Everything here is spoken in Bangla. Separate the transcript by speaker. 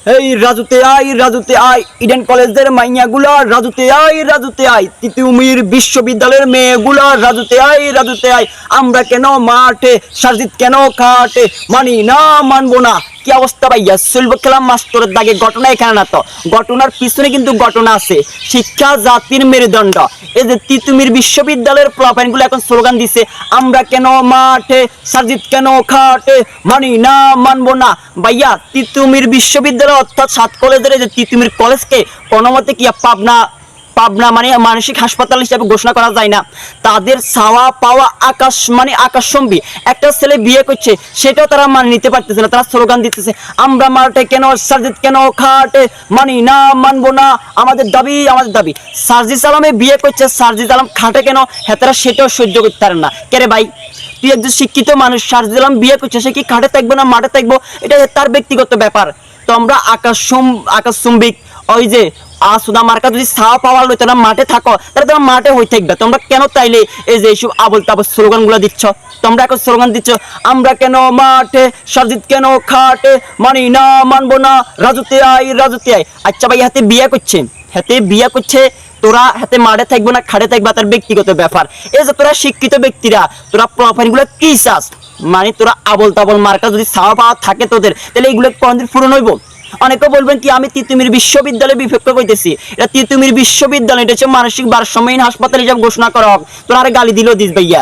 Speaker 1: এই রাজুতে আয় ইডেন কলেজের মাইয়াগুলা রাজুতে আয় তিতুমির বিশ্ববিদ্যালয়ের মেয়েগুলা রাজুতে আয় আমরা কেন মাঠে সাজিদ কেন খাটে মানি না মানবো না কি অবস্থা ভাইয়া চলবো খেলাম মাস্টরের দাগে ঘটনা এখানে না তো ঘটনার পিছনে কিন্তু ঘটনা আছে শিক্ষা জাতির মেরুদণ্ড এই যে তিতুমির বিশ্ববিদ্যালয়ের প্লাফাইনগুলো এখন স্লোগান দিছে আমরা কেন মাঠে সাজিদ কেন খাটে মানি না মানবো না ভাইয়া তিতুমির বিশ্ববিদ্যালয় অর্থাৎ 7 কলেজের যে তিতুমির কলেজকে কোনো মতে কি পাবনা মানে মানসিক হাসপাতাল হিসেবে ঘোষণা করা যায় না তাদের চাওয়া পাওয়া আকাশচম্বী একটা ছেলে বিয়ে করছে সেটাও তারা মানে নিতে পারতেছে না তারা স্লোগান দিতেছে আমরা মাঠে কেন সাজিদ কেন খাটে মানি না মানবো না আমাদের দাবি সার্জিস আলমে বিয়ে করছে সার্জিস আলম খাটে কেন হেতারা সেটাও সহ্য করতে পারে না কেরে ভাই তুই একজন শিক্ষিত মানুষ সার্জিস আলম বিয়ে করছে সে কি খাটে থাকবে না মাঠে থাকবো এটা তার ব্যক্তিগত ব্যাপার তো আমরা আকাশচুম্বিক ওই যে সুদা মার্কা যদি ছাওয়া পাওয়া লইতো না মাঠে থাকো তাহলে তোমরা মাঠে হয়ে থাকবে তোমরা কেন তাইলে এই যে এইসব আবল তাবল স্লোগানগুলো দিচ্ছ তোমরা এখন স্লোগান দিচ্ছ আমরা কেন মাঠে সাজিদ কেন খাটে মানি না মানবো না রাজুতে আয় আচ্ছা ভাই হাতে বিয়ে করছে তোরা হাতে মাঠে থাকবো না খাটে থাকবা তার ব্যক্তিগত ব্যাপার এই যে তোরা শিক্ষিত ব্যক্তিরা তোরা প্রোফাইলগুলো কি চাস মানে তোরা আবল তাবল মার্কা যদি ছাওয়া পাওয়া থাকে তোদের তাহলে এইগুলো কোনদিন পূরণ হইব অনেকে বলবেন কি আমি তিতুমির বিশ্ববিদ্যালয়ের বিপক্ষে কইতেছি এটা তিতুমির বিশ্ববিদ্যালয় এটা হচ্ছে মানসিক ভারসাম্যহীন হাসপাতাল হিসাবে ঘোষণা করা হোক তোরা আরে গালি দিলেও দিস ভাইয়া।